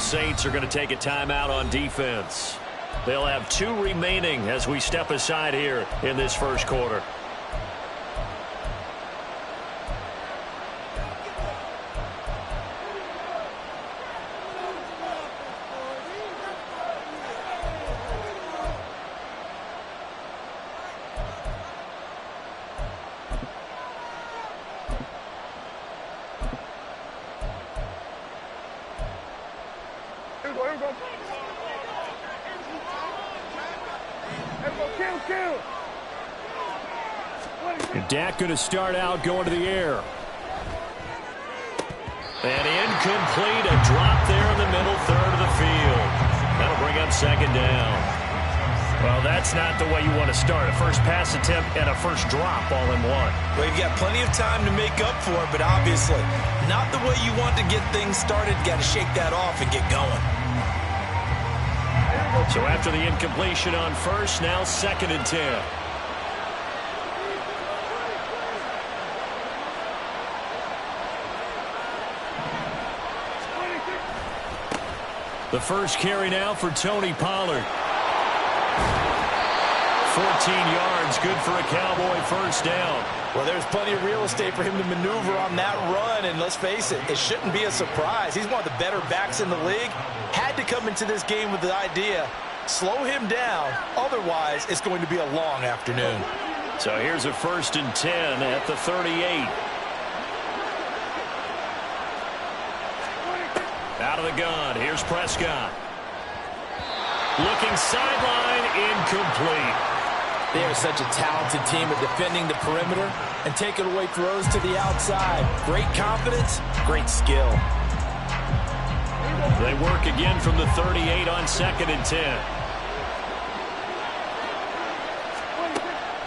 Saints are going to take a timeout on defense. They'll have 2 remaining as we step aside here in this first quarter. Dak going to start out going to the air. And incomplete, a drop there in the middle third of the field. That'll bring up second down. Well, that's not the way you want to start. A first pass attempt and a first drop all in one. Well, you've got plenty of time to make up for it, but obviously not the way you want to get things started. Got to shake that off and get going. So after the incompletion on first, now 2nd and 10. The first carry now for Tony Pollard. 14 yards, good for a Cowboy first down. Well, there's plenty of real estate for him to maneuver on that run, and let's face it, it shouldn't be a surprise. He's one of the better backs in the league. Had to come into this game with the idea, slow him down, otherwise it's going to be a long afternoon. So here's a 1st and 10 at the 38. Out of the gun, here's Prescott. Looking sideline, incomplete. They are such a talented team at defending the perimeter and taking away throws to the outside. Great confidence, great skill. They work again from the 38 on 2nd and 10.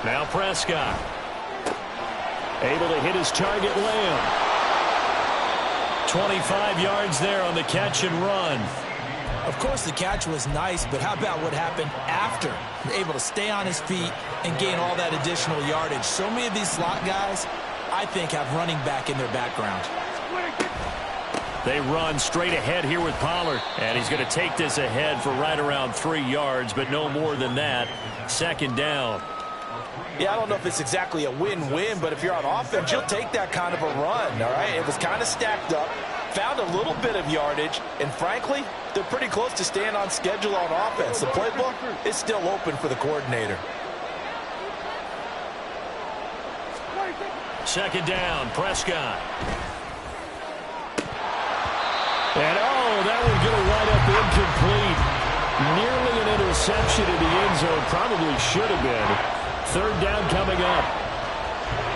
Now Prescott. Able to hit his target, Lamb. 25 yards there on the catch and run. Of course, the catch was nice, but how about what happened after? Able to stay on his feet and gain all that additional yardage. So many of these slot guys, I think, have running back in their background. They run straight ahead here with Pollard, and he's going to take this ahead for right around 3 yards, but no more than that. 2nd down. Yeah, I don't know if it's exactly a win-win, but if you're on offense, you'll take that kind of a run, all right? It was kind of stacked up, found a little bit of yardage, and frankly, they're pretty close to staying on schedule on offense. The playbook is still open for the coordinator. 2nd down, Prescott. And that one going to wind up incomplete. Nearly an interception in the end zone. Probably should have been. 3rd down coming up.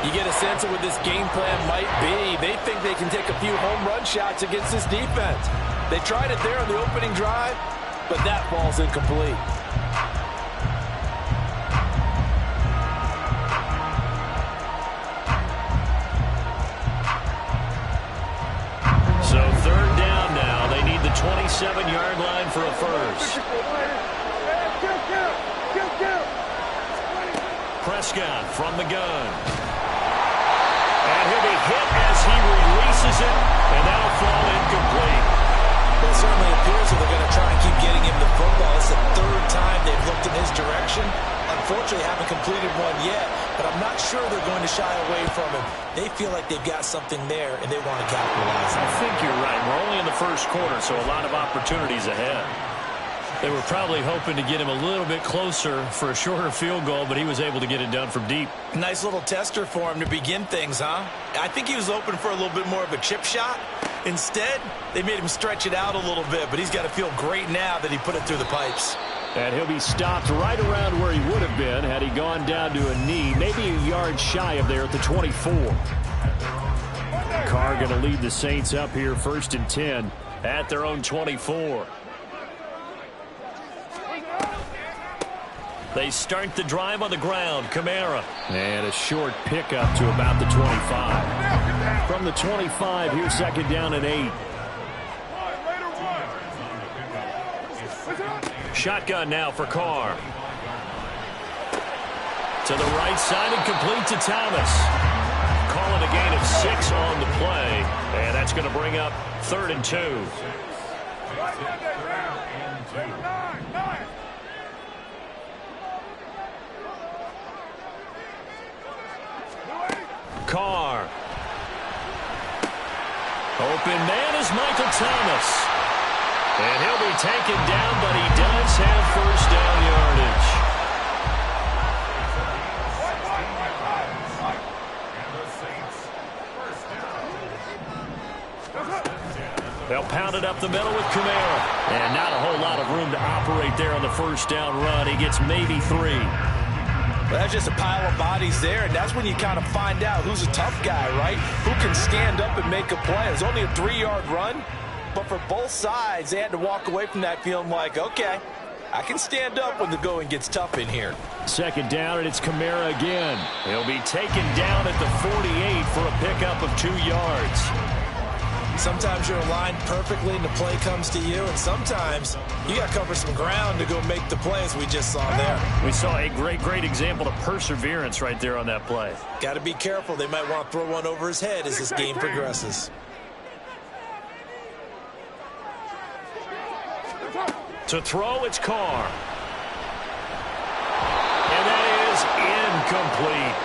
You get a sense of what this game plan might be. They think they can take a few home run shots against this defense. They tried it there on the opening drive, but that ball's incomplete. So 3rd down now. They need the 27-yard line for a first. Prescott from the gun. And he'll be hit as he releases it, and that'll fall incomplete. Well, it certainly appears that they're going to try and keep getting him the football. It's the 3rd time they've looked in his direction. Unfortunately, haven't completed one yet, but I'm not sure they're going to shy away from him. They feel like they've got something there, and they want to capitalize on it. I think you're right. We're only in the first quarter, so a lot of opportunities ahead. They were probably hoping to get him a little bit closer for a shorter field goal, but he was able to get it done from deep. Nice little tester for him to begin things, huh? I think he was open for a little bit more of a chip shot. Instead, they made him stretch it out a little bit, but he's got to feel great now that he put it through the pipes. And he'll be stopped right around where he would have been had he gone down to a knee, maybe a yard shy of there at the 24. Carr going to lead the Saints up here 1st and 10 at their own 24. They start the drive on the ground. Kamara. And a short pickup to about the 25. From the 25, here's 2nd down and 8. Shotgun now for Carr. To the right side and complete to Thomas. Calling a gain of 6 on the play. And that's going to bring up 3rd and 2. Carr. Open man is Michael Thomas. And he'll be taken down, but he does have first down yardage. They'll pound it up the middle with Kamara. And not a whole lot of room to operate there on the first down run. He gets maybe 3. Well, that's just a pile of bodies there, and that's when you kind of find out who's a tough guy, right? Who can stand up and make a play. It's only a 3-yard run, but for both sides, they had to walk away from that feeling like, okay, I can stand up when the going gets tough in here. Second down, and it's Kamara again. He'll be taken down at the 48 for a pickup of 2 yards. Sometimes you're aligned perfectly and the play comes to you, and sometimes you got to cover some ground to go make the plays we just saw there. We saw a great example of perseverance right there on that play. Got to be careful. They might want to throw one over his head as this game progresses. To throw, it's Carr. And that is incomplete.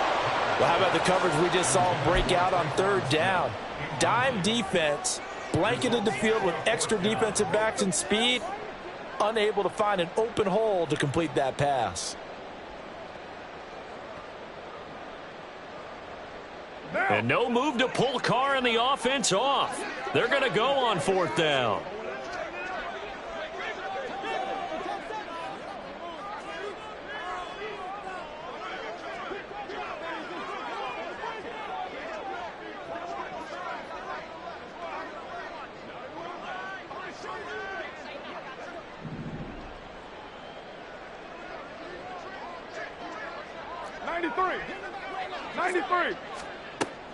Well, how about the coverage we just saw break out on 3rd down? Dime defense, blanketed the field with extra defensive backs and speed, unable to find an open hole to complete that pass. And no move to pull Carr and the offense off. They're going to go on 4th down.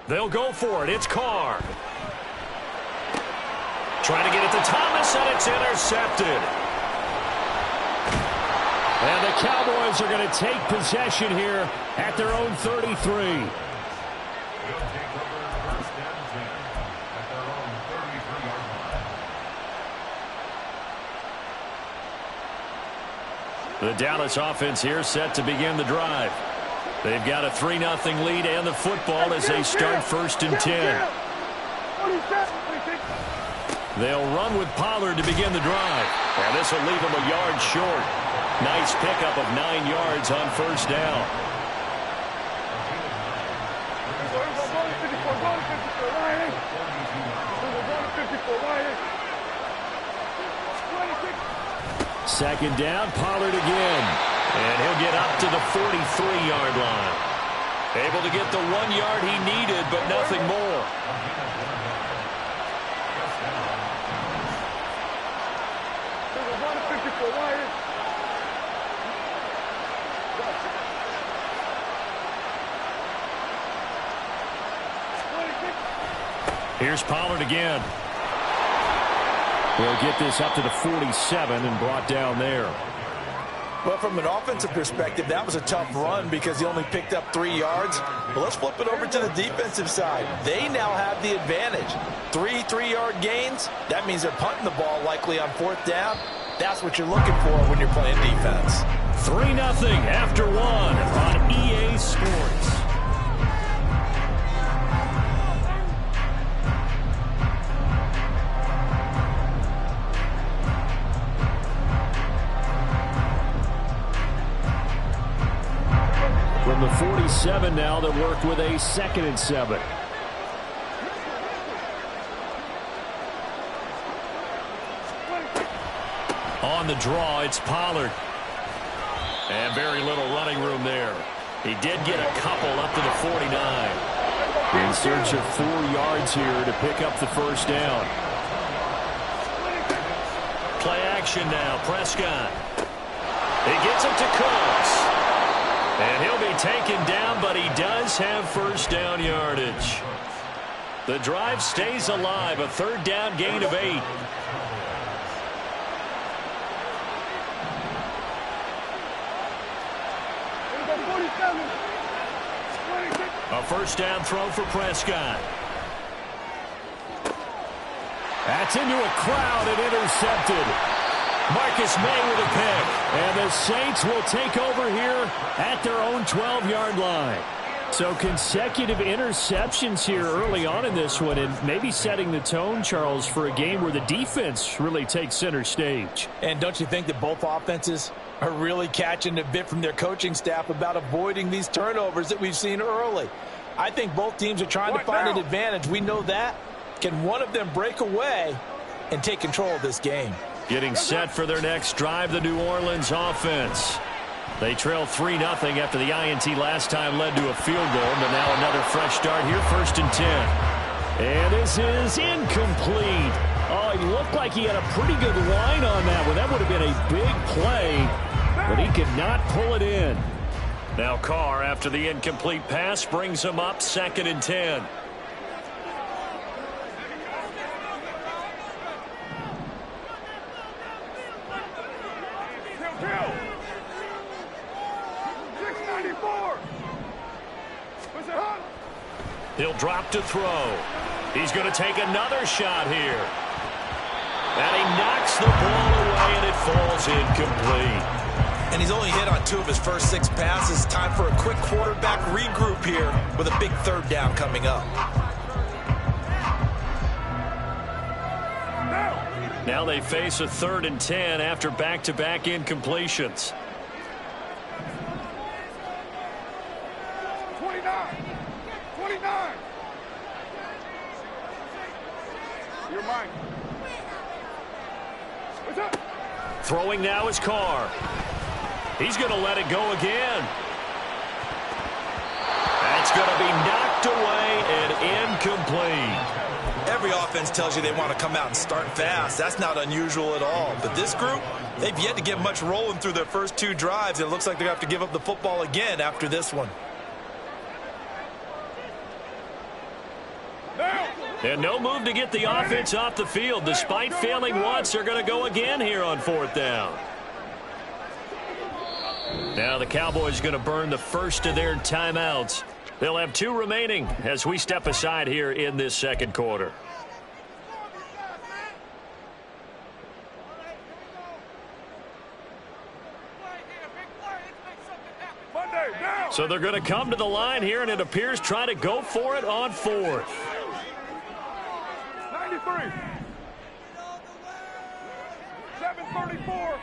They'll go for it. It's Carr. Trying to get it to Thomas, and it's intercepted. And the Cowboys are going to take possession here at their own 33. The Dallas offense here set to begin the drive. They've got a 3-0 lead and the football as they start 1st and 10. They'll run with Pollard to begin the drive. And this will leave them a yard short. Nice pickup of 9 yards on 1st down. Second down, Pollard again. And he'll get up to the 43-yard line. Able to get the 1 yard he needed, but nothing more. Here's Pollard again. We'll get this up to the 47 and brought down there. Well, from an offensive perspective, that was a tough run because he only picked up 3 yards. But let's flip it over to the defensive side. They now have the advantage. 3 3-yard gains. That means they're punting the ball likely on 4th down. That's what you're looking for when you're playing defense. 3-0 after 1 on EA Sports. From the 47 now, they work with a 2nd and 7. On the draw, it's Pollard. And very little running room there. He did get a couple up to the 49. In search of 4 yards here to pick up the 1st down. Play action now, Prescott. He gets it to Cooks. And he'll be taken down, but he does have 1st down yardage. The drive stays alive, a 3rd down gain of 8. A 1st down throw for Prescott. That's into a crowd and intercepted. Marcus May with a pick. And the Saints will take over here at their own 12-yard line. So consecutive interceptions here early on in this one, and maybe setting the tone, Charles, for a game where the defense really takes center stage. And don't you think that both offenses are really catching a bit from their coaching staff about avoiding these turnovers that we've seen early? I think both teams are trying to find an advantage. We know that. Can one of them break away and take control of this game? Getting set for their next drive, the New Orleans offense. They trail 3-0 after the INT last time led to a field goal, but now another fresh start here, 1st and 10. And this is incomplete. Oh, he looked like he had a pretty good line on that one. That would have been a big play, but he could not pull it in. Now Carr, after the incomplete pass, brings him up 2nd and 10. He'll drop to throw. He's going to take another shot here. And he knocks the ball away, and it falls incomplete. And he's only hit on 2 of his first 6 passes. Time for a quick quarterback regroup here with a big 3rd down coming up. Now they face a 3rd and 10 after back-to-back incompletions. 29. You're mine. What's up? Throwing now is Carr. He's going to let it go again. That's going to be knocked away and incomplete. Every offense tells you they want to come out and start fast. That's not unusual at all. But this group, they've yet to get much rolling through their first 2 drives. It looks like they're going to have to give up the football again after this one. And no move to get the offense off the field. Despite failing once, they're going to go again here on 4th down. Now the Cowboys are going to burn the first of their timeouts. They'll have 2 remaining as we step aside here in this 2nd quarter. So they're going to come to the line here, and it appears try to go for it on 4th. 93. 734.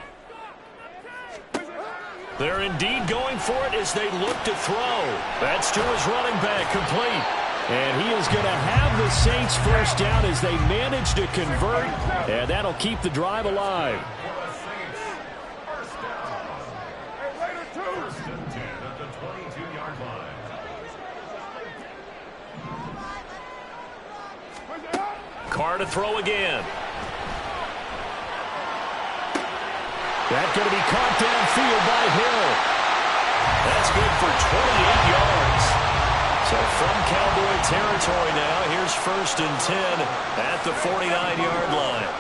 They're indeed going for it as they look to throw. That's to his running back, complete. And he is going to have the Saints first down as they manage to convert, and that'll keep the drive alive. Carr to throw again. That's going to be caught downfield by Hill. That's good for 28 yards. So from Cowboy territory now, here's 1st and 10 at the 49-yard line.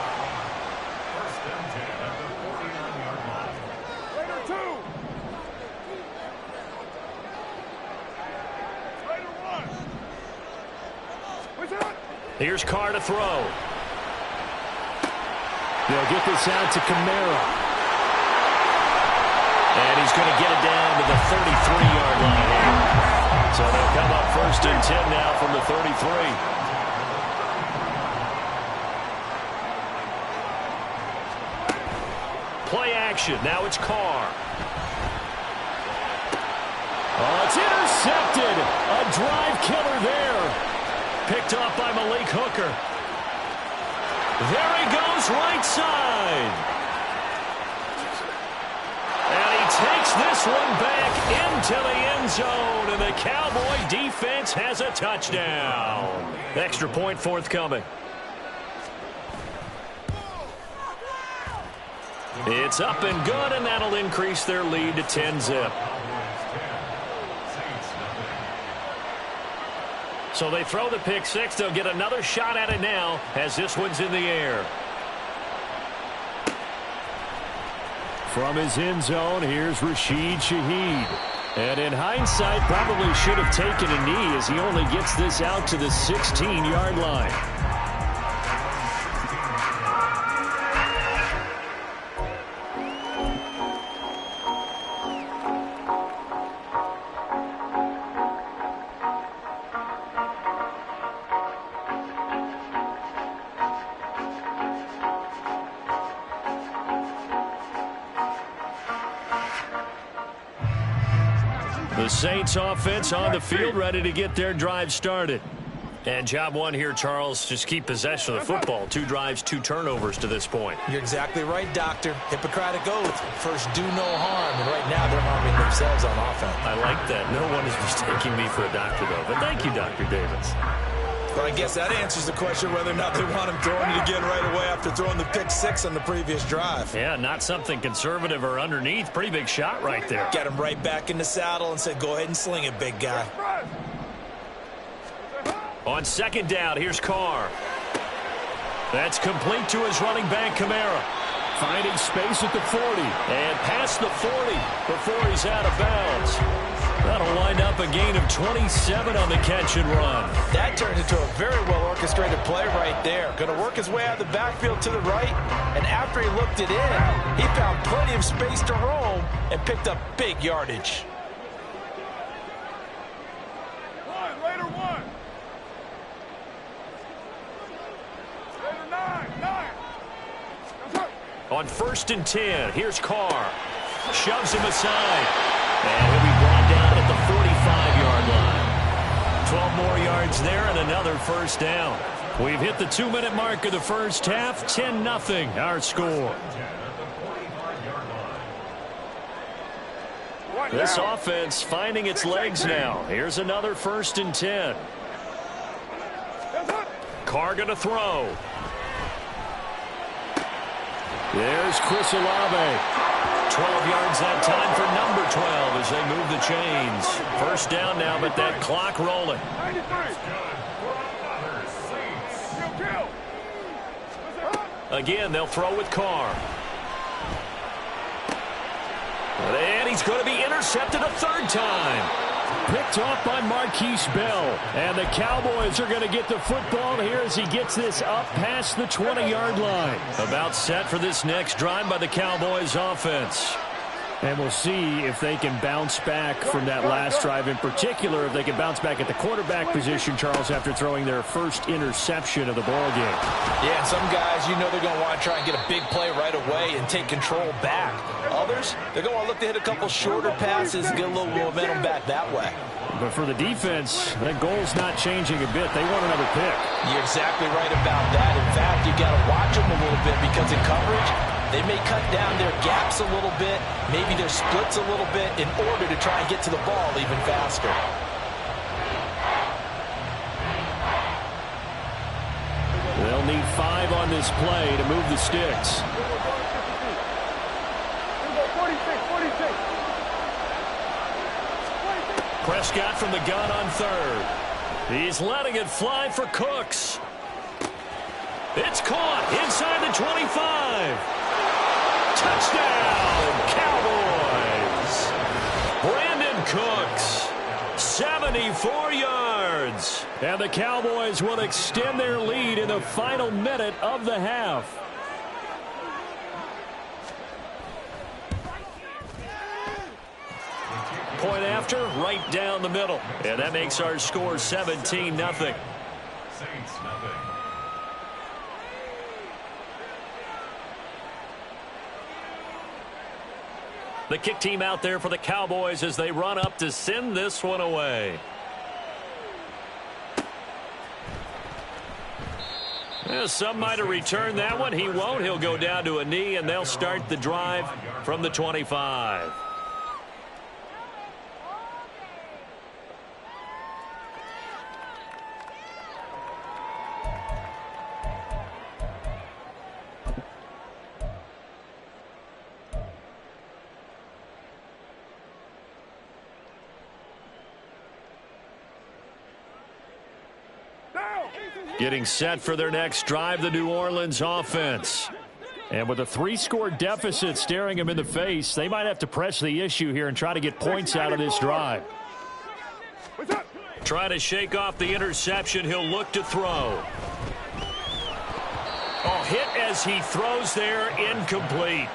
Here's Carr to throw. They'll get this out to Kamara. And he's going to get it down to the 33-yard line here. So they'll come up 1st and 10 now from the 33. Play action. Now it's Carr. Oh, it's intercepted. A drive killer there. Picked off by Malik Hooker. There he goes, right side. And he takes this one back into the end zone, and the Cowboy defense has a touchdown. Extra point forthcoming. It's up and good, and that'll increase their lead to 10-zip. So they throw the pick 6. They'll get another shot at it now as this one's in the air. From his end zone, here's Rashid Shaheed. And in hindsight, probably should have taken a knee as he only gets this out to the 16-yard line. The Saints offense on the field, ready to get their drive started. And job one here, Charles, just keep possession of the football. 2 drives, 2 turnovers to this point. You're exactly right, Doctor. Hippocratic oath. First, do no harm. And right now, they're harming themselves on offense. I like that. No one is mistaking me for a doctor, though. But thank you, Dr. Davis. Well, I guess that answers the question whether or not they want him throwing it again right away after throwing the pick 6 on the previous drive. Yeah, not something conservative or underneath. Pretty big shot right there. Got him right back in the saddle and said, go ahead and sling it, big guy. On second down, here's Carr. That's complete to his running back, Kamara. Finding space at the 40. And past the 40 before he's out of bounds. That'll wind up a gain of 27 on the catch and run. That turned into a very well-orchestrated play right there. Going to work his way out of the backfield to the right, and after he looked it in, he found plenty of space to roam and picked up big yardage. Later 1. Later 9. On 1st and 10, here's Carr. Shoves him aside. And he'll be brought down at the 45-yard line. 12 more yards there and another first down. We've hit the 2-minute mark of the first half. 10-0 our score. This offense finding its legs now. Here's another 1st and 10. Carr going to throw. There's Chris Olave. 12 yards that time for number 12 as they move the chains. First down now, but that clock rolling. 93. Again, they'll throw with Carr. And he's going to be intercepted a 3rd time. Picked off by Marquise Bell. And the Cowboys are going to get the football here as he gets this up past the 20-yard line. About set for this next drive by the Cowboys offense. And we'll see if they can bounce back from that last drive in particular, if they can bounce back at the quarterback position, Charles, after throwing their first interception of the ball game. Yeah, and some guys, you know they're going to want to try and get a big play right away and take control back. Others, they're going to want to look to hit a couple shorter passes and get a little momentum back that way. But for the defense, that goal's not changing a bit. They want another pick. You're exactly right about that. In fact, you got to watch them a little bit because in coverage, they may cut down their gaps a little bit, maybe their splits a little bit in order to try and get to the ball even faster. They'll need 5 on this play to move the sticks. 46. Prescott from the gun on 3rd. He's letting it fly for Cooks. It's caught inside the 25. Touchdown, Cowboys. Brandon Cooks, 74 yards. And the Cowboys will extend their lead in the final minute of the half. Point after, right down the middle. And that makes our score 17-0. The kick team out there for the Cowboys as they run up to send this one away. Well, some might have returned that one. He won't. He'll go down to a knee, and they'll start the drive from the 25. Getting set for their next drive, the New Orleans offense. And with a 3-score deficit staring them in the face, they might have to press the issue here and try to get points out of this drive. Trying to shake off the interception. He'll look to throw. Oh, hit as he throws there, incomplete.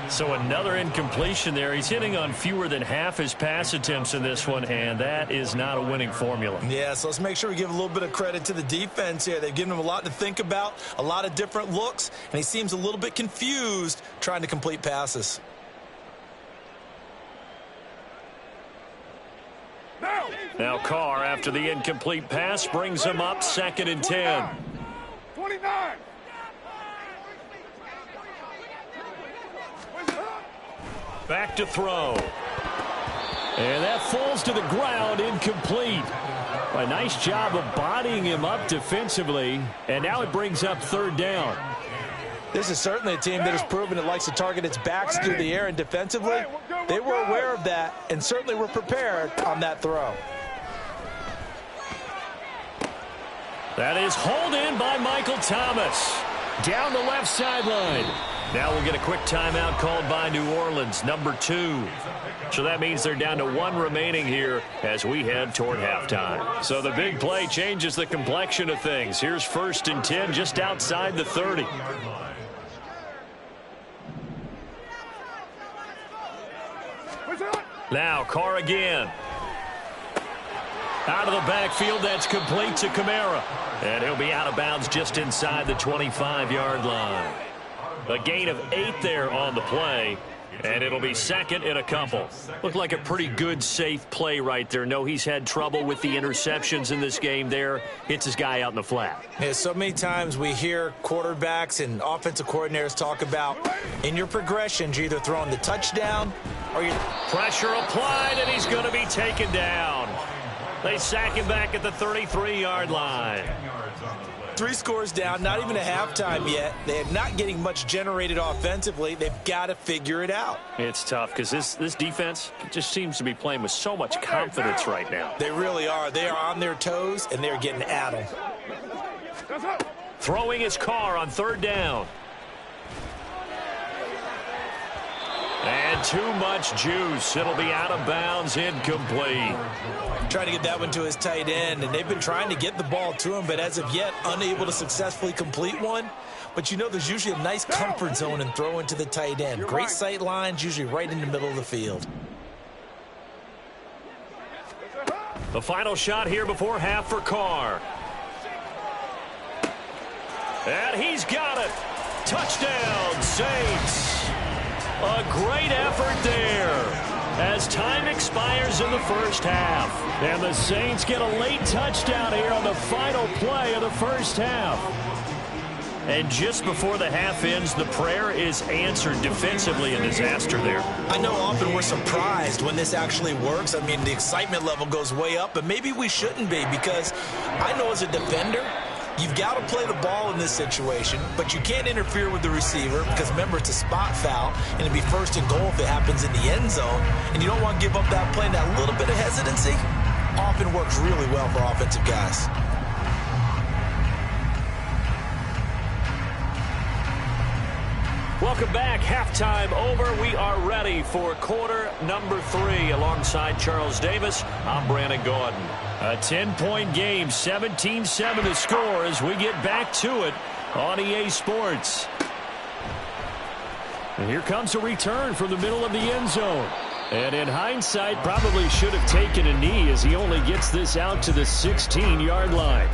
So another incompletion there. He's hitting on fewer than half his pass attempts in this one, and that is not a winning formula. Yeah, so let's make sure we give a little bit of credit to the defense here. They've given him a lot to think about, a lot of different looks, and he seems a little bit confused trying to complete passes. Now Carr, after the incomplete pass, brings him up 2nd and 10. 29. Back to throw. And that falls to the ground, incomplete. A nice job of bodying him up defensively. And now it brings up 3rd down. This is certainly a team that has proven it likes to target its backs through the air, and defensively, they were aware of that and certainly were prepared on that throw. That is hauled in by Michael Thomas. Down the left sideline. Now we'll get a quick timeout called by New Orleans, number 2. So that means they're down to 1 remaining here as we head toward halftime. So the big play changes the complexion of things. Here's 1st and 10 just outside the 30. Now Carr again. Out of the backfield, that's complete to Kamara. And he'll be out of bounds just inside the 25-yard line. A gain of 8 there on the play, and it'll be 2nd and a couple. Looked like a pretty good, safe play right there. No, he's had trouble with the interceptions in this game there. Hits his guy out in the flat. Yeah, so many times we hear quarterbacks and offensive coordinators talk about in your progressions, you're either throwing the touchdown or you pressure applied, and he's going to be taken down. They sack him back at the 33-yard line. 3 scores down, not even a halftime yet. They're not getting much generated offensively. They've got to figure it out. It's tough because this defense just seems to be playing with so much confidence right now. They really are. They are on their toes, and they're getting at them. Throwing his Carr on 3rd down. And too much juice. It'll be out of bounds, incomplete. Trying to get that one to his tight end, and they've been trying to get the ball to him, but as of yet, unable to successfully complete one. But you know there's usually a nice comfort zone in throwing to the tight end. Great sight lines, usually right in the middle of the field. The final shot here before half for Carr. And he's got it. Touchdown, Saints. A great effort there as time expires in the first half. And the Saints get a late touchdown here on the final play of the first half. And just before the half ends, the prayer is answered defensively. A disaster there. I know often we're surprised when this actually works. I mean, the excitement level goes way up, but maybe we shouldn't be, because I know as a defender, you've got to play the ball in this situation, but you can't interfere with the receiver because, remember, it's a spot foul, and it'd be 1st and goal if it happens in the end zone, and you don't want to give up that play. And that little bit of hesitancy often works really well for offensive guys. Welcome back. Halftime over. We are ready for quarter number 3. Alongside Charles Davis, I'm Brandon Gordon. A 10-point game, 17-7 the score as we get back to it on EA Sports. And here comes a return from the middle of the end zone. And in hindsight, probably should have taken a knee as he only gets this out to the 16-yard line.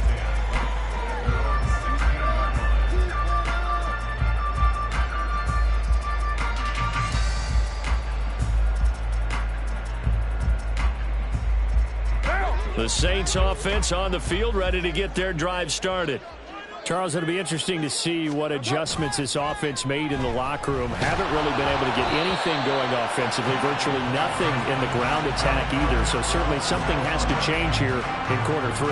The Saints offense on the field, ready to get their drive started. Charles, it'll be interesting to see what adjustments this offense made in the locker room. Haven't really been able to get anything going offensively, virtually nothing in the ground attack either. So certainly something has to change here in quarter 3.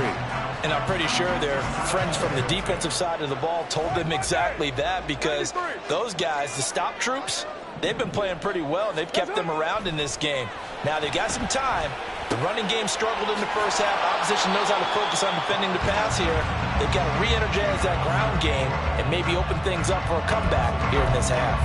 And I'm pretty sure their friends from the defensive side of the ball told them exactly that, because those guys, the stop troops, they've been playing pretty well, and they've kept them around in this game. Now, they've got some time. The running game struggled in the first half. Opposition knows how to focus on defending the pass here. They've got to re-energize that ground game and maybe open things up for a comeback here in this half.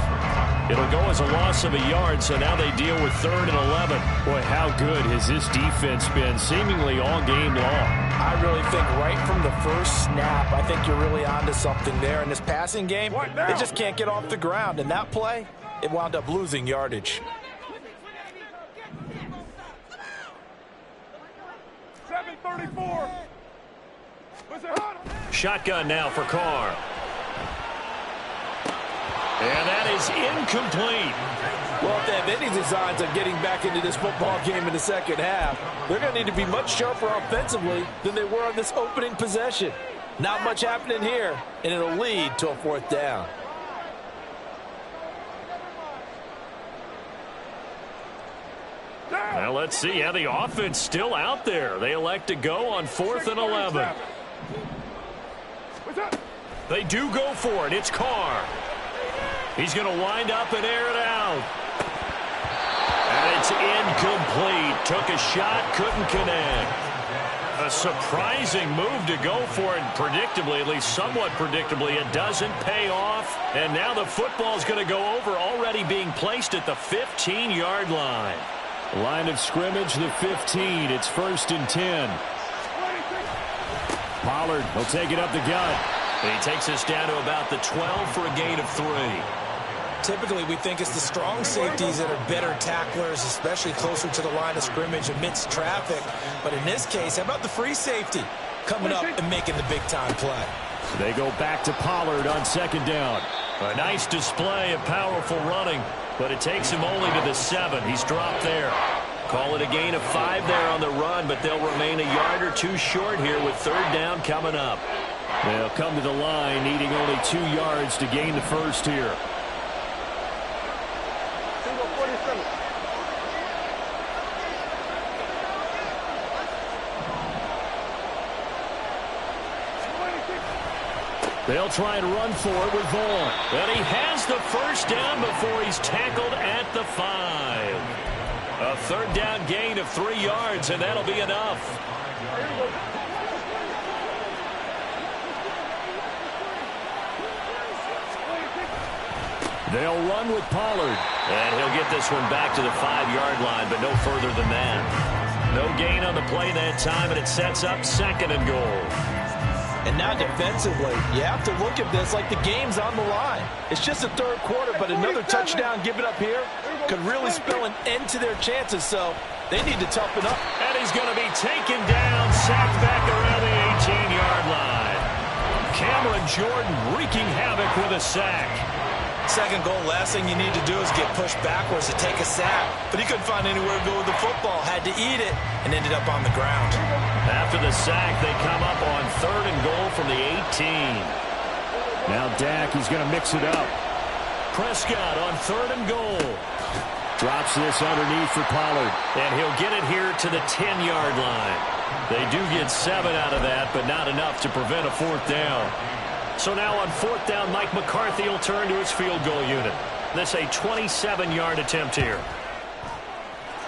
It'll go as a loss of a yard, so now they deal with 3rd and 11. Boy, how good has this defense been seemingly all game long? I really think right from the first snap, I think you're really onto something there. In this passing game, they just can't get off the ground. And that play, it wound up losing yardage. 7:34. Shotgun now for Carr. And that is is incomplete. Well, if they have any designs on getting back into this football game in the second half, they're going to need to be much sharper offensively than they were on this opening possession. Not much happening here, and it'll lead to a fourth down. Well, let's see how the offense still out there. They elect to go on 4th and 11. They do go for it. It's Carr. He's going to wind up and air it out. And it's incomplete. Took a shot, couldn't connect. A surprising move to go for it. Predictably, at least somewhat predictably, it doesn't pay off. And now the football's going to go over, already being placed at the 15-yard line. Line of scrimmage, the 15. It's 1st and 10. Pollard will take it up the gut. And he takes us down to about the 12 for a gain of 3. Typically, we think it's the strong safeties that are better tacklers, especially closer to the line of scrimmage amidst traffic. But in this case, how about the free safety coming up and making the big-time play? They go back to Pollard on 2nd down. A nice display of powerful running, but it takes him only to the 7. He's dropped there. Call it a gain of 5 there on the run, but they'll remain a yard or 2 short here with 3rd down coming up. They'll come to the line needing only 2 yards to gain the first here. They'll try and run for it with Vaughn. And he has the first down before he's tackled at the 5. A 3rd down gain of 3 yards, and that'll be enough. They'll run with Pollard. And he'll get this one back to the 5-yard line, but no further than that. No gain on the play that time, and it sets up 2nd and goal. And now defensively, you have to look at this like the game's on the line. It's just the 3rd quarter, but another touchdown given up here could really spell an end to their chances, so they need to toughen up. And he's going to be taken down, sacked back around the 18-yard line. Cameron Jordan wreaking havoc with a sack. 2nd goal, last thing you need to do is get pushed backwards to take a sack. But he couldn't find anywhere to go with the football, had to eat it, and ended up on the ground. After the sack, they come up on 3rd and goal from the 18. Now Dak, he's going to mix it up. Prescott on 3rd and goal. Drops this underneath for Pollard. And he'll get it here to the 10-yard line. They do get 7 out of that, but not enough to prevent a 4th down. So now on 4th down, Mike McCarthy will turn to his field goal unit. This a 27-yard attempt here.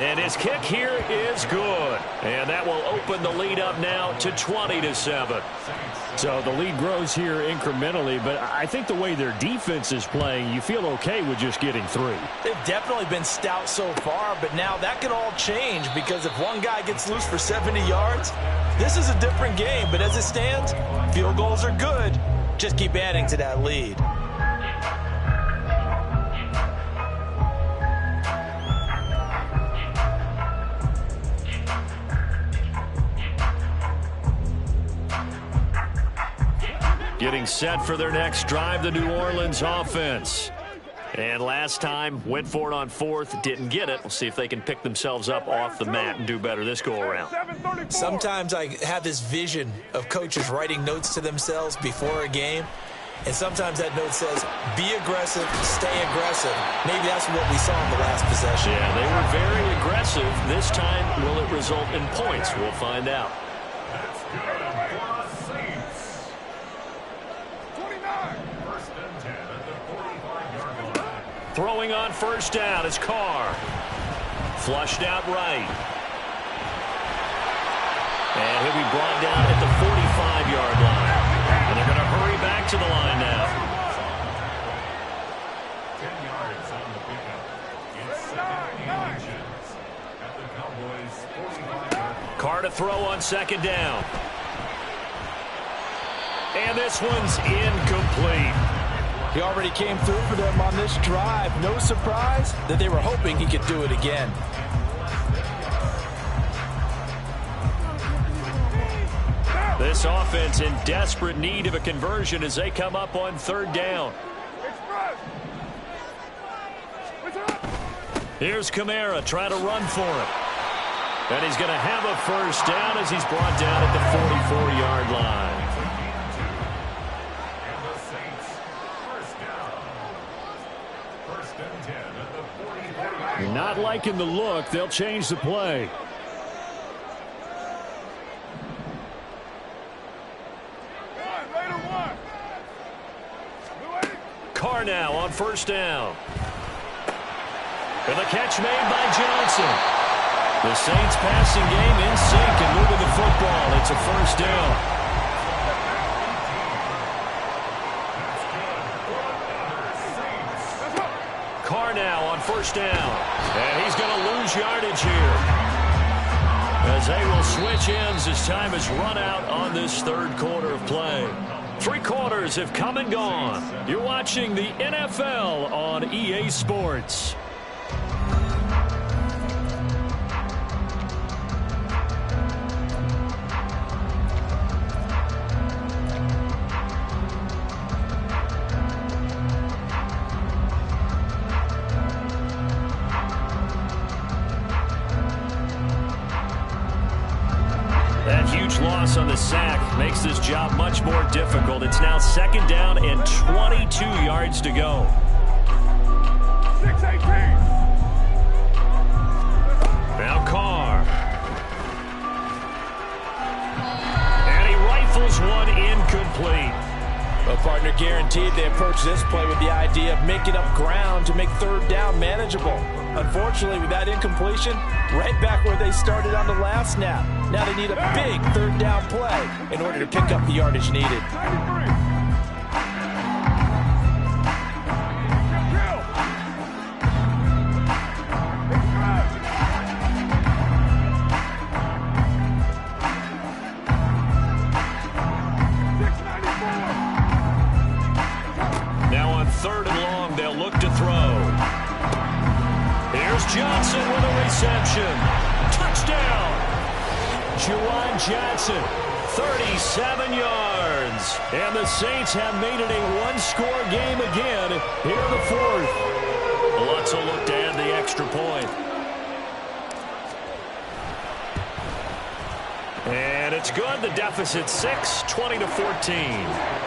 And his kick here is good. And that will open the lead up now to 20-7. So the lead grows here incrementally, but I think the way their defense is playing, you feel okay with just getting 3. They've definitely been stout so far, but now that could all change because if one guy gets loose for 70 yards, this is a different game. But as it stands, field goals are good. Just keep adding to that lead. Getting set for their next drive, the New Orleans offense. And last time, went for it on 4th, didn't get it. We'll see if they can pick themselves up off the mat and do better this go-around. Sometimes I have this vision of coaches writing notes to themselves before a game. And sometimes that note says, be aggressive, stay aggressive. Maybe that's what we saw in the last possession. Yeah, they were very aggressive. This time, will it result in points? We'll find out. Throwing on 1st down is Carr. Flushed out right. And he'll be brought down at the 45-yard line. And they're going to hurry back to the line now. 10 yards on the pickup. It's 7 at the Cowboys' 45-yard. Carr to throw on 2nd down. And this one's incomplete. He already came through for them on this drive. No surprise that they were hoping he could do it again. This offense in desperate need of a conversion as they come up on 3rd down. Here's Kamara trying to run for it. And he's going to have a first down as he's brought down at the 44-yard line. And the Saints, first down. First and 10 at the 44-yard line. Not liking the look. They'll change the play. Carr now on first down. And the catch made by Johnson. The Saints passing game in sync and moving the football. It's a first down. Carr now on first down. And he's going to lose yardage here, as they will switch ends as time has run out on this third quarter of play. 3 quarters have come and gone. You're watching the NFL on EA Sports. That huge loss on the sack makes this job much more difficult. It's now second down and 22 yards to go. 6-18. Now Carr. And he rifles one incomplete. Well, partner, guaranteed they approach this play with the idea of making up ground to make third down manageable. Unfortunately, with that incompletion, right back where they started on the last snap. Now they need a big third down play in order to pick up the yardage needed. Now on third and long, they'll look to throw. Here's Johnson with a reception. Touchdown! Juwan Johnson, 37 yards. And the Saints have made it a one-score game again here in the fourth. Let's look to add the extra point. And it's good. The deficit 6, 20-14.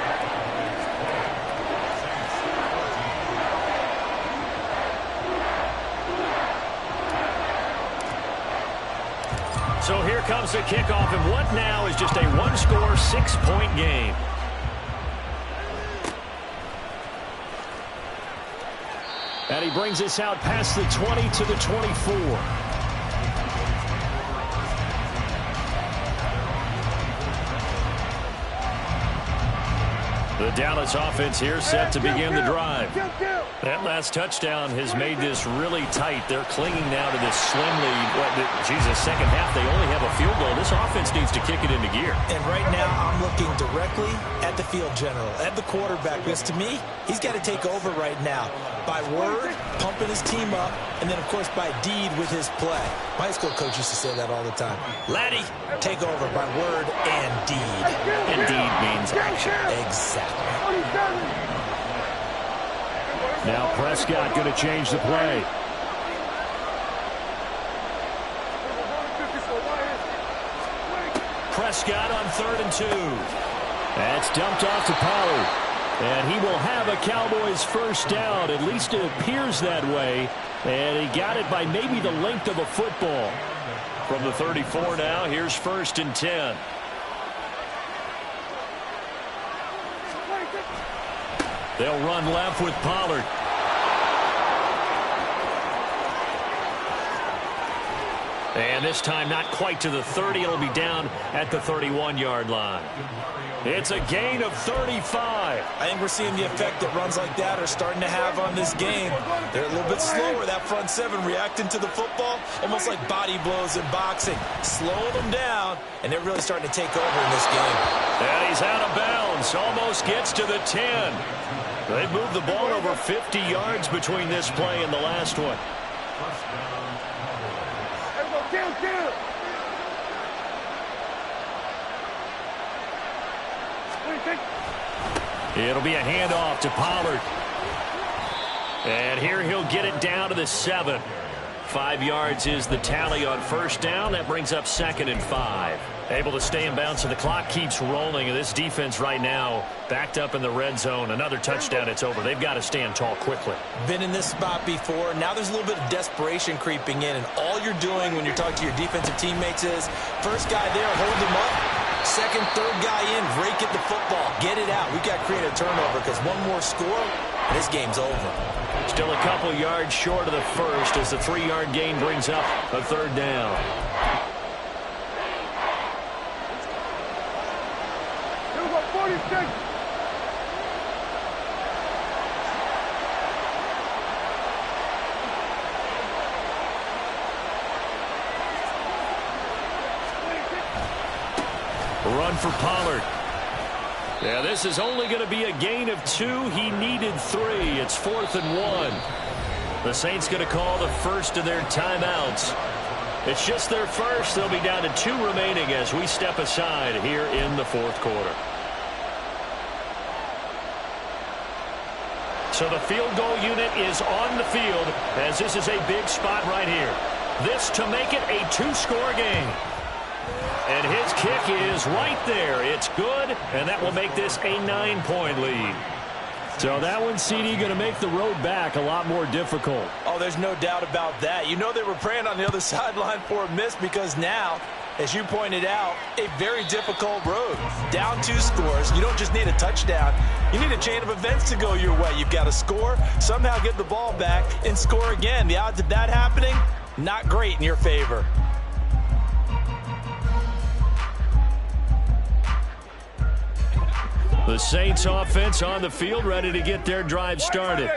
So here comes the kickoff, and what now is just a one-score, 6-point game. And he brings us out past the 20 to the 24. The Dallas offense here set to begin the drive. That last touchdown has made this really tight. They're clinging now to this slim lead. Second half, they only have a field goal. This offense needs to kick it into gear. And right now, I'm looking directly at the field general, at the quarterback, because to me, he's got to take over right now. By word, pumping his team up, and then, of course, by deed with his play. My high school coach used to say that all the time. Laddie, take over by word and deed. And deed means action. Exactly. Now Prescott going to change the play. Prescott on 3rd and 2. That's dumped off to Pollard. And he will have a Cowboys first down. At least it appears that way. And he got it by maybe the length of a football. From the 34 now, here's 1st and 10. They'll run left with Pollard. And this time not quite to the 30. It'll be down at the 31-yard line. It's a gain of 35. I think we're seeing the effect that runs like that are starting to have on this game. They're a little bit slower, that front seven, reacting to the football, almost like body blows in boxing. Slowing them down, and they're really starting to take over in this game. And he's out of bounds. Almost gets to the 10. They've moved the ball over 50 yards between this play and the last one. It'll be a handoff to Pollard. And here he'll get it down to the 7. 5 yards is the tally on first down. That brings up 2nd and 5. Able to stay in bounds, so the clock keeps rolling. And this defense right now backed up in the red zone. Another touchdown, it's over. They've got to stand tall quickly. Been in this spot before. Now there's a little bit of desperation creeping in. And all you're doing when you're talking to your defensive teammates is, first guy there, hold him up. Second, third guy in, rake at the football. Get it out. We've got to create a turnover because one more score, and this game's over. Still a couple yards short of the first as the 3-yard gain brings up a 3rd down. Run for Pollard. Yeah, this is only going to be a gain of 2. He needed 3. It's 4th and 1. The Saints going to call the first of their timeouts. It's just their first. They'll be down to 2 remaining as we step aside here in the 4th quarter. So the field goal unit is on the field as this is a big spot right here. This to make it a 2-score game. And his kick is right there. It's good, and that will make this a 9-point lead. So that one, CD, going to make the road back a lot more difficult. Oh, there's no doubt about that. You know they were praying on the other sideline for a miss because now, as you pointed out, a very difficult road. Down 2 scores. You don't just need a touchdown. You need a chain of events to go your way. You've got to score, somehow get the ball back, and score again. The odds of that happening, not great in your favor. The Saints offense on the field, ready to get their drive started.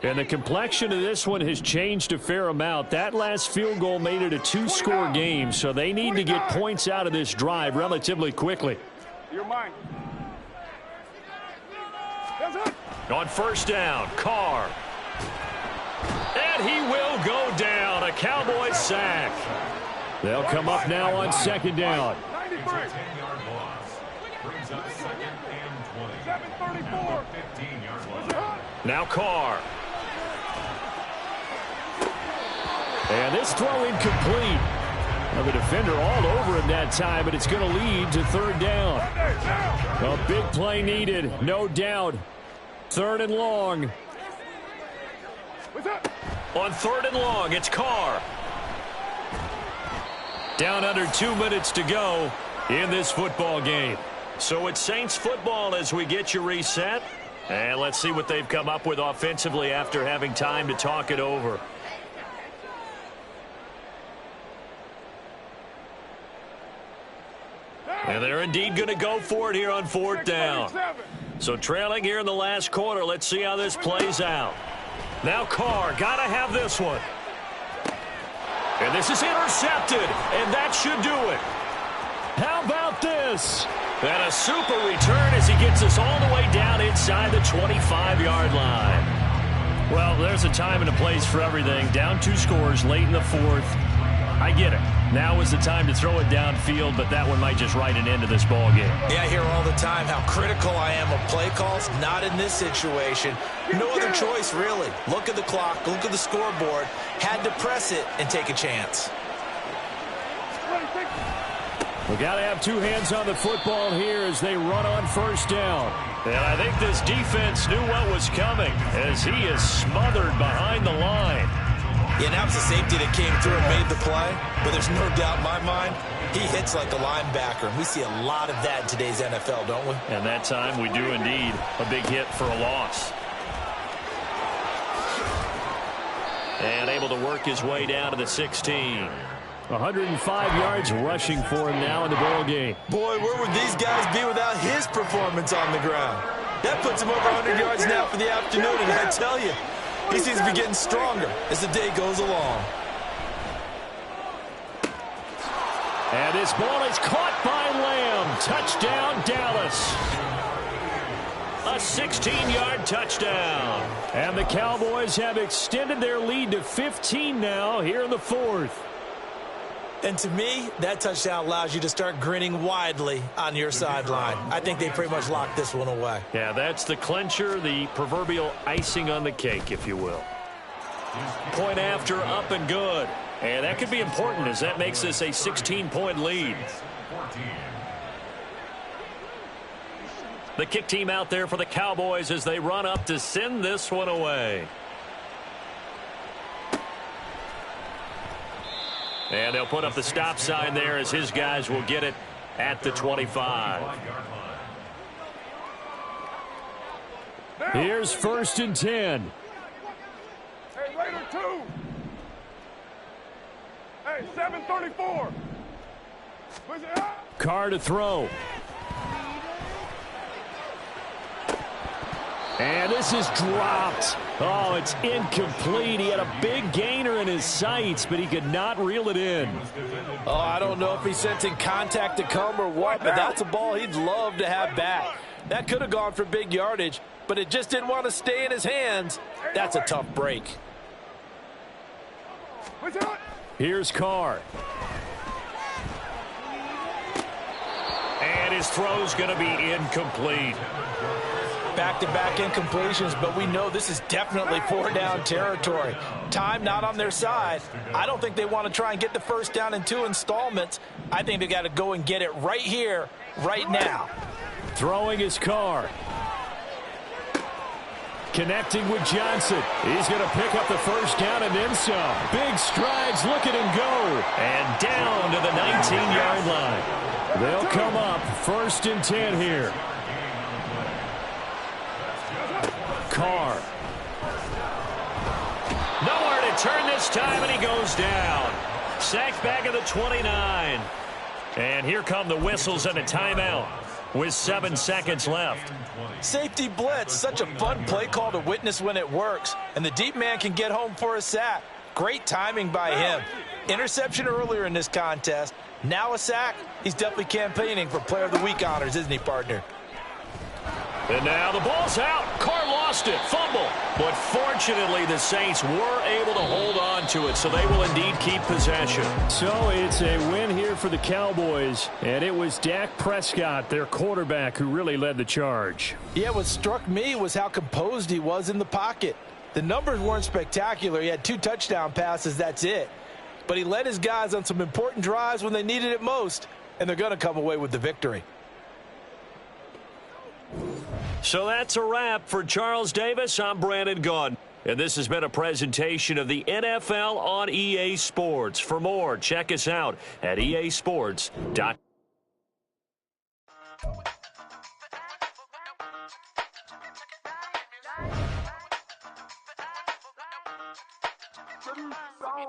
And the complexion of this one has changed a fair amount. That last field goal made it a 2-score game, so they need to get points out of this drive relatively quickly. On first down, Carr. And he will go down. A Cowboys sack. They'll come up now on 2nd down. Now Carr. And this throw incomplete. Well, the defender all over him that time, but it's going to lead to 3rd down. A big play needed, no doubt. 3rd and long. On 3rd and long, it's Carr. Down under 2 minutes to go in this football game. So it's Saints football as we get you reset. And let's see what they've come up with offensively after having time to talk it over. And they're indeed going to go for it here on 4th down. So trailing here in the last quarter. Let's see how this plays out. Now Carr, got to have this one. And this is intercepted, and that should do it. How about this? And a super return as he gets us all the way down inside the 25-yard line. Well, there's a time and a place for everything. Down 2 scores late in the 4th. I get it. Now is the time to throw it downfield, but that one might just write an end to this ball game. Yeah, I hear all the time how critical I am of play calls. Not in this situation. No other choice, really. Look at the clock. Look at the scoreboard. Had to press it and take a chance. We got to have 2 hands on the football here as they run on first down. And I think this defense knew what was coming as he is smothered behind the line. Yeah, now it's the safety that came through and made the play. But there's no doubt in my mind, he hits like a linebacker. And we see a lot of that in today's NFL, don't we? And that time we do indeed. A big hit for a loss. And able to work his way down to the 16. 105 yards rushing for him now in the ball game. Boy, where would these guys be without his performance on the ground? That puts him over 100 yards now for the afternoon, and I tell you, he seems to be getting stronger as the day goes along. And this ball is caught by Lamb. Touchdown, Dallas. A 16-yard touchdown. And the Cowboys have extended their lead to 15 now here in the 4th. And to me, that touchdown allows you to start grinning widely on your sideline. I think they pretty much locked this one away. Yeah, that's the clincher, the proverbial icing on the cake, if you will. Point after, up and good. And that could be important as that makes this a 16-point lead. The kick team out there for the Cowboys as they run up to send this one away. And they'll put up the stop sign there as his guys will get it at the 25. Here's 1st and 10. Hey, Raider 2. Hey, 734. Carr to throw. And this is dropped. Oh, it's incomplete. He had a big gainer in his sights, but he could not reel it in. Oh, I don't know if he's sensing contact to come or what, but that's a ball he'd love to have back. That could have gone for big yardage, but it just didn't want to stay in his hands. That's a tough break. Here's Carr. And his throw's going to be incomplete. Back-to-back incompletions, but we know this is definitely 4-down territory. Time not on their side. I don't think they want to try and get the first down in 2 installments. I think they got to go and get it right here, right now. Throwing his Carr. Connecting with Johnson. He's going to pick up the first down and then some. Big strides, look at him go. And down to the 19-yard line. They'll come up 1st and 10 here. Carr. Nowhere to turn this time, and he goes down. Sacked back at the 29. And here come the whistles and a timeout with 7 seconds left. Safety blitz, such a fun play call to witness when it works. And the deep man can get home for a sack. Great timing by him. Interception earlier in this contest. Now a sack. He's definitely campaigning for Player of the Week honors, isn't he, partner? And now the ball's out. Carr lost it. Fumble. But fortunately, the Saints were able to hold on to it, so they will indeed keep possession. So it's a win here for the Cowboys, and it was Dak Prescott, their quarterback, who really led the charge. Yeah, what struck me was how composed he was in the pocket. The numbers weren't spectacular. He had 2 touchdown passes, that's it. But he led his guys on some important drives when they needed it most, and they're going to come away with the victory. So that's a wrap for Charles Davis. I'm Brandon Gaudin. And this has been a presentation of the NFL on EA Sports. For more, check us out at easports.com.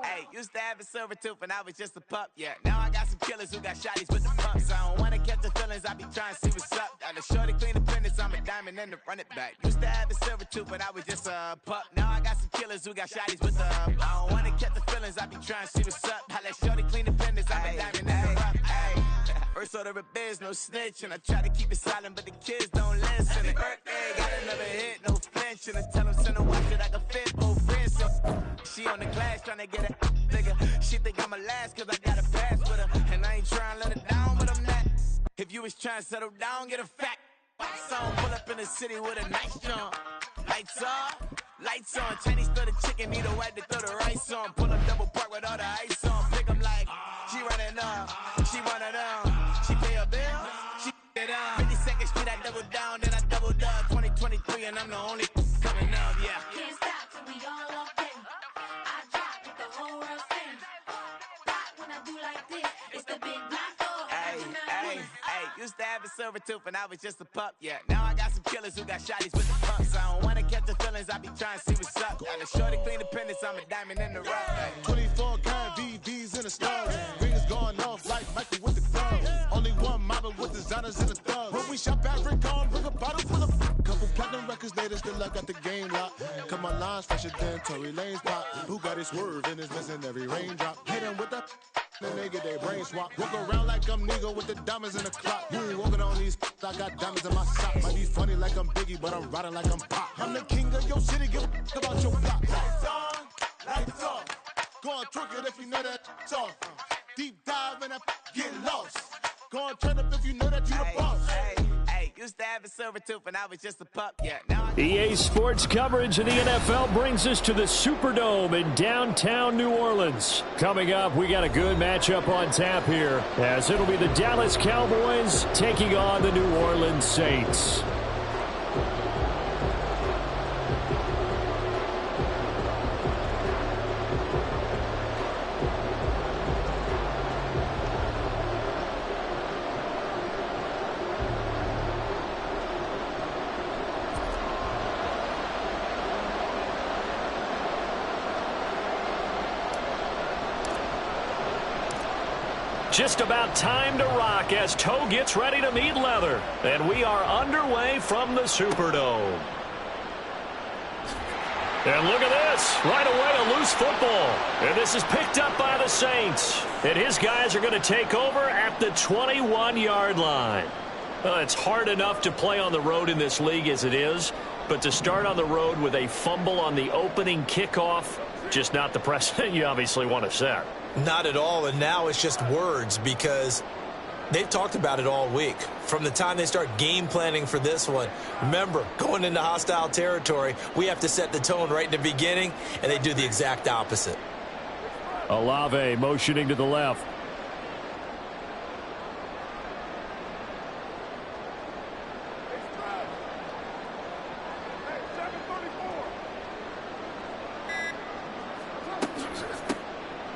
Hey, used to have a silver tooth when I was just a pup, yeah. Now I got some killers who got shotties with the pumps. I don't wanna catch the feelings, I be trying to see what's up. Got a shorty clean the fitness, I'm a diamond and to run it back. Used to have a silver tooth when I was just a pup. Now I got some killers who got shotties with the I don't wanna catch the feelings, I be trying to see what's up. I let shorty clean the fitness, I'm a diamond and to run. First order of biz, no snitch, and I try to keep it silent, but the kids don't listen. And birthday, got another hit, no flinch, and I tell them send a watch that I can fit both wrists. She on the glass trying to get it nigga. She think I'm a last cause I got a pass with her. And I ain't trying to let her down, but I'm not. If you was trying to settle down, get a fact. Song pull up in the city with a nice jump. Lights off, lights on. Chinese throw the chicken, need a wipe to throw the rice on. Pull up double park with all the ice on. Pick 'em like, she running up, she running down. She pay her bill, she it up. 52nd Street, I double down, then I doubled up. 2023, and I'm the only coming up, yeah. Can't stop till we all up in. I drop with the whole world spin. Rock when I do like this, it's the big black door. Hey, used to have a silver tooth when I was just a pup, yeah. Now I got some killers who got shotties with the pumps. I don't wanna catch the feelings, I be trying to see what's up. Got a shorty clean the pendants, I'm a diamond in the rough. Hey. 24 karat VVs in the stars. Rings going off like Michael with the club. Only one model with designers in the thugs. When we shop at Rick on, bring a bottle full of couple platinum records later, still I got the game locked. Cut my lines fresher than Tory Lane's pop. Who got it swerve and is missing every raindrop. Hit him with that. Then they get their brain swap. Walk around like I'm nigga with the diamonds in the clock. You ain't walking on these, I got diamonds in my sock. Might be funny like I'm Biggie, but I'm riding like I'm Pop. I'm the king of your city, give a about your block. Lights on, lights off. Go on, trick it if you know that off. Deep dive and get lost. Go on, turn up if you know that you the boss. Used to have a silver tooth when I was just a pup, yeah. Now EA Sports coverage of the NFL brings us to the Superdome in downtown New Orleans. Coming up, we got a good matchup on tap here, as it'll be the Dallas Cowboys taking on the New Orleans Saints. Just about time to rock as toe gets ready to meet leather. And we are underway from the Superdome. And look at this. Right away, a loose football. And this is picked up by the Saints. And his guys are going to take over at the 21-yard line. It's hard enough to play on the road in this league as it is. But to start on the road with a fumble on the opening kickoff, just not the precedent you obviously want to set. Not at all, and now it's just words because they've talked about it all week. From the time they start game planning for this one, remember, going into hostile territory, we have to set the tone right in the beginning, and they do the exact opposite. Olave motioning to the left.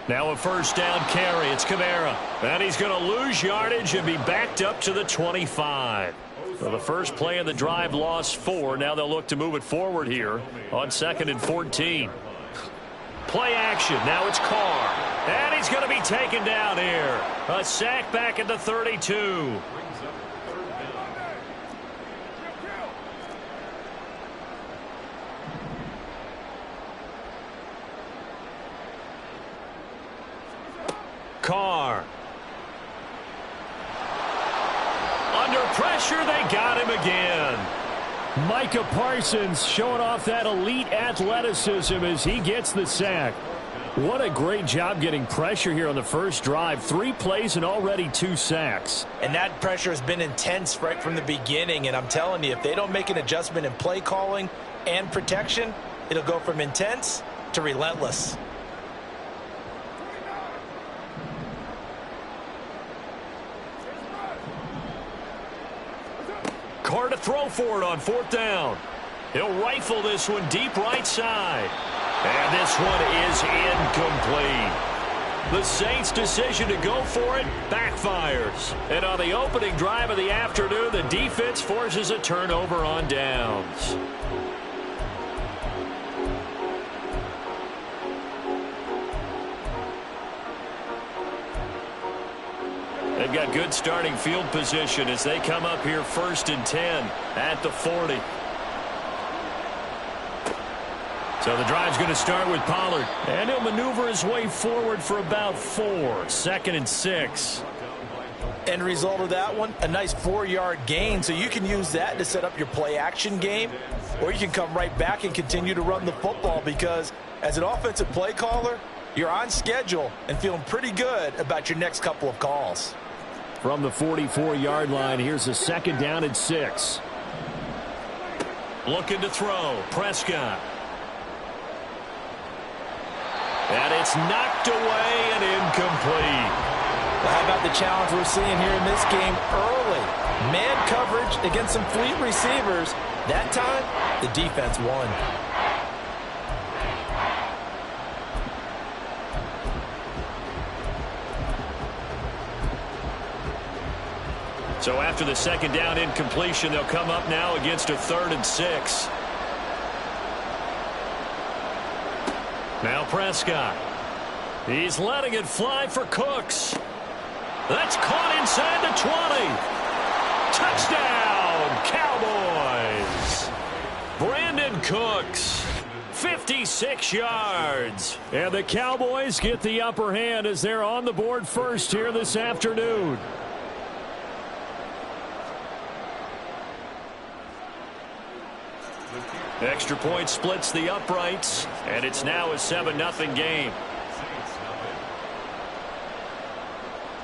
Now a first down carry. It's Kamara. And he's going to lose yardage and be backed up to the 25. So the first play of the drive lost 4. Now they'll look to move it forward here on 2nd and 14. Play action. Now it's Carr. And he's going to be taken down here. A sack back at the 32. Carr. Under pressure, they got him again. Micah Parsons showing off that elite athleticism as he gets the sack. What a great job getting pressure here on the first drive. 3 plays and already 2 sacks. And that pressure has been intense right from the beginning. And I'm telling you, if they don't make an adjustment in play calling and protection, it'll go from intense to relentless. Carr to throw for it on 4th down. He'll rifle this one deep right side. And this one is incomplete. The Saints' decision to go for it backfires. And on the opening drive of the afternoon, the defense forces a turnover on downs. They've got good starting field position as they come up here 1st and 10 at the 40. So the drive's going to start with Pollard. And he'll maneuver his way forward for about 4. 2nd and 6. End result of that one, a nice 4-yard gain. So you can use that to set up your play action game. Or you can come right back and continue to run the football because as an offensive play caller, you're on schedule and feeling pretty good about your next couple of calls. From the 44-yard line, here's a 2nd down and 6. Looking to throw. Prescott. And it's knocked away and incomplete. Well, how about the challenge we're seeing here in this game early? Man coverage against some fleet receivers. That time, the defense won. So after the 2nd down incompletion, they'll come up now against a 3rd and 6. Now Prescott. He's letting it fly for Cooks. That's caught inside the 20. Touchdown, Cowboys. Brandon Cooks. 56 yards. And the Cowboys get the upper hand as they're on the board first here this afternoon. Extra point splits the uprights, and it's now a 7-0 game.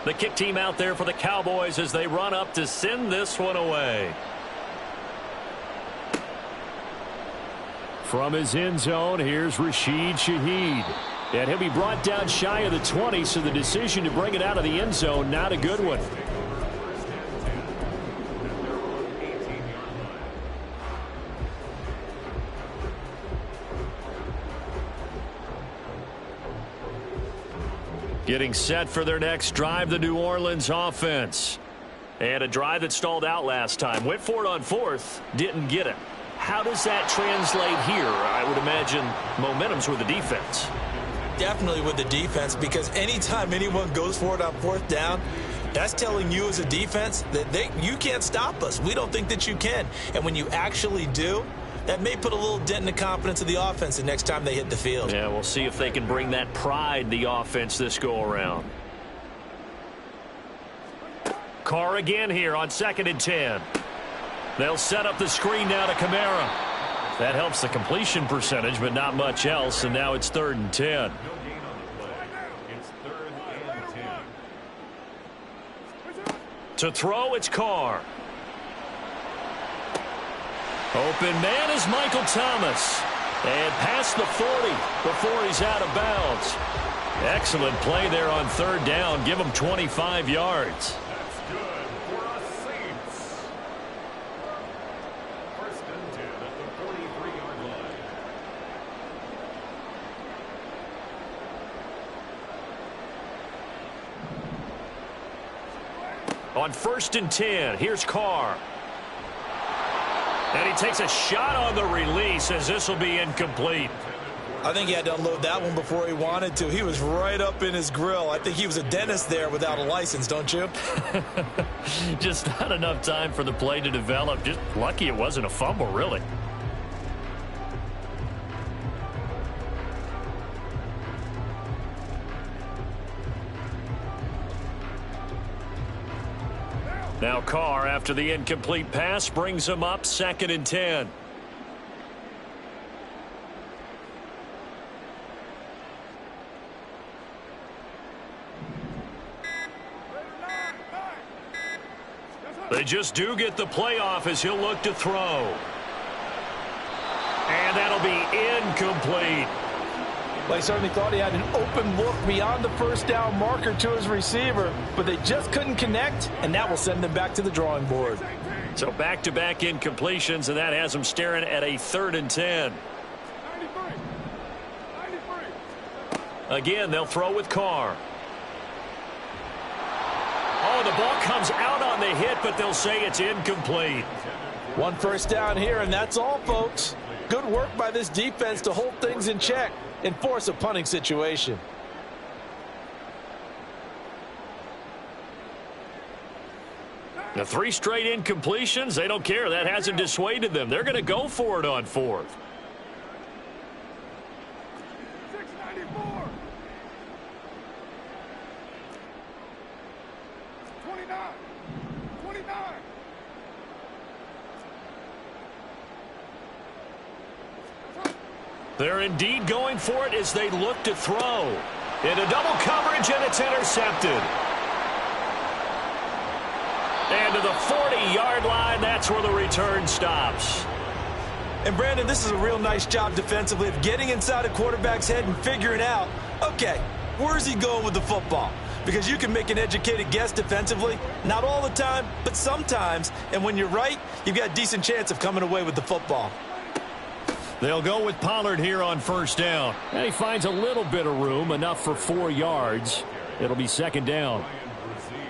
The kick team out there for the Cowboys as they run up to send this one away. From his end zone, here's Rashid Shaheed. And he'll be brought down shy of the 20, so the decision to bring it out of the end zone, not a good one. Getting set for their next drive, the New Orleans offense. And a drive that stalled out last time. Went for it on fourth, didn't get it. How does that translate here? I would imagine momentum's with the defense. Definitely with the defense, because anytime anyone goes for it on fourth down, that's telling you as a defense that you can't stop us. We don't think that you can. And when you actually do, that may put a little dent in the confidence of the offense the next time they hit the field. Yeah, we'll see if they can bring that pride, the offense, this go-around. Carr again here on 2nd and 10. They'll set up the screen now to Kamara. That helps the completion percentage, but not much else, and now it's 3rd and 10. It's 3rd and 10. To throw, it's Carr. Open man is Michael Thomas. And past the 40 before he's out of bounds. Excellent play there on 3rd down. Give him 25 yards. That's good for us Saints. 1st and 10 at the 43-yard line. On 1st and 10, here's Carr. And he takes a shot on the release as this will be incomplete. I think he had to unload that one before he wanted to. He was right up in his grill. I think he was a dentist there without a license, don't you? Just not enough time for the play to develop. Just lucky it wasn't a fumble, really. Now Carr, after the incomplete pass, brings him up 2nd and 10. They just do get the playoff as he'll look to throw. And that'll be incomplete. Well, he certainly thought he had an open look beyond the 1st down marker to his receiver, but they just couldn't connect, and that will send them back to the drawing board. So back-to-back incompletions, and that has them staring at a 3rd and 10. Again, they'll throw with Carr. Oh, the ball comes out on the hit, but they'll say it's incomplete. 1 first down here, and that's all, folks. Good work by this defense to hold things in check and force a punting situation. The 3 straight incompletions, they don't care. That hasn't dissuaded them. They're going to go for it on 4th. 694. 29. 29. They're indeed going for it as they look to throw. Into double coverage, and it's intercepted. And to the 40-yard line, that's where the return stops. And, Brandon, this is a real nice job defensively of getting inside a quarterback's head and figuring out, okay, where's he going with the football? Because you can make an educated guess defensively, not all the time, but sometimes. And when you're right, you've got a decent chance of coming away with the football. They'll go with Pollard here on 1st down. And he finds a little bit of room, enough for 4 yards. It'll be 2nd down.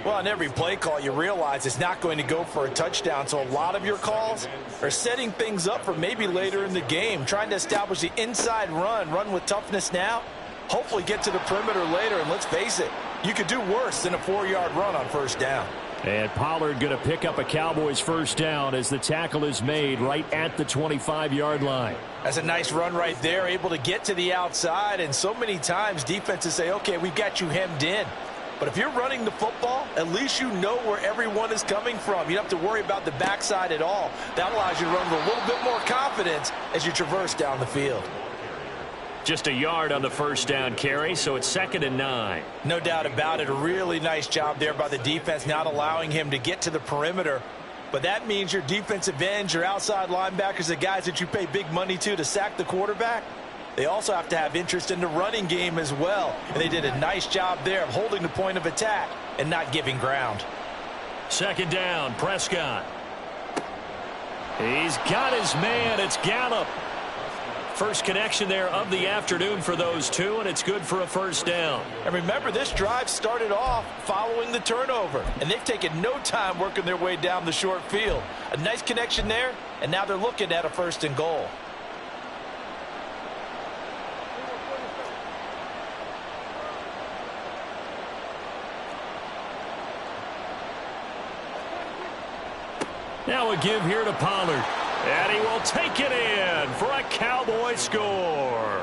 Well, on every play call, you realize it's not going to go for a touchdown, so a lot of your calls are setting things up for maybe later in the game, trying to establish the inside run with toughness now, hopefully get to the perimeter later, and let's face it, you could do worse than a 4-yard run on 1st down. And Pollard going to pick up a Cowboys 1st down as the tackle is made right at the 25-yard line. That's a nice run right there, able to get to the outside, and so many times defenses say, okay, we've got you hemmed in. But if you're running the football, at least you know where everyone is coming from. You don't have to worry about the backside at all. That allows you to run with a little bit more confidence as you traverse down the field. Just a yard on the 1st down carry, so it's 2nd and 9. No doubt about it. A really nice job there by the defense, not allowing him to get to the perimeter. But that means your defensive ends, your outside linebackers, the guys that you pay big money to sack the quarterback, they also have to have interest in the running game as well. And they did a nice job there of holding the point of attack and not giving ground. Second down, Prescott. He's got his man. It's Gallup. First connection there of the afternoon for those two, and it's good for a first down. And remember, this drive started off following the turnover, and they've taken no time working their way down the short field. A nice connection there, and now they're looking at a first and goal. Now a give here to Pollard. And he will take it in for a Cowboy score.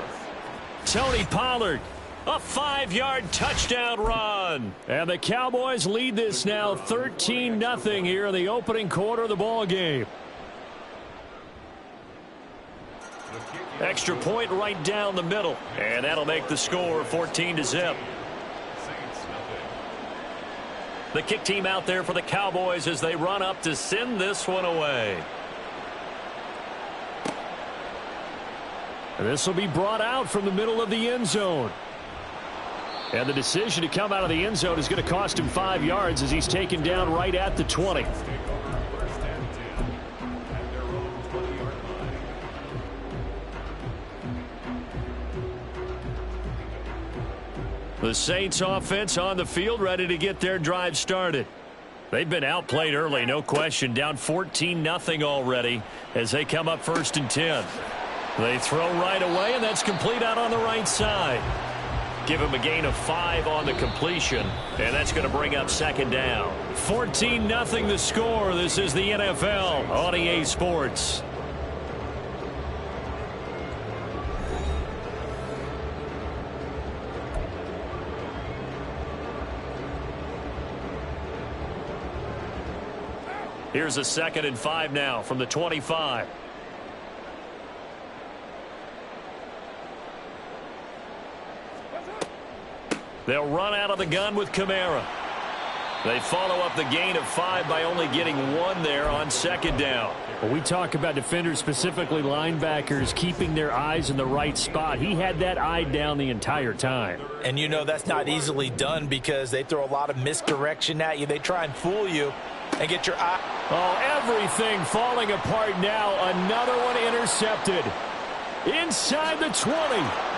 Tony Pollard, a 5-yard touchdown run. And the Cowboys lead this now 13-0 here in the opening quarter of the ball game. Extra point right down the middle. And that'll make the score 14-0. The kick team out there for the Cowboys as they run up to send this one away. And this will be brought out from the middle of the end zone. And the decision to come out of the end zone is going to cost him 5 yards as he's taken down right at the 20. The Saints offense on the field ready to get their drive started. They've been outplayed early, no question. Down 14-0 already as they come up 1st and 10. They throw right away, and that's complete out on the right side. Give him a gain of 5 on the completion, and that's going to bring up 2nd down. 14-0 the score. This is the NFL on EA Sports. Here's a 2nd and 5 now from the 25. They'll run out of the gun with Kamara. They follow up the gain of 5 by only getting 1 there on 2nd down. Well, we talk about defenders, specifically linebackers, keeping their eyes in the right spot. He had that eye down the entire time. And you know that's not easily done because they throw a lot of misdirection at you. They try and fool you and get your eye. Oh, everything falling apart now. Another one intercepted. Inside the 20.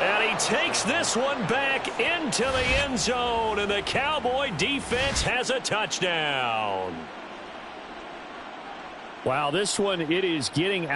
And he takes this one back into the end zone. And the Cowboy defense has a touchdown. Wow, this one, it is getting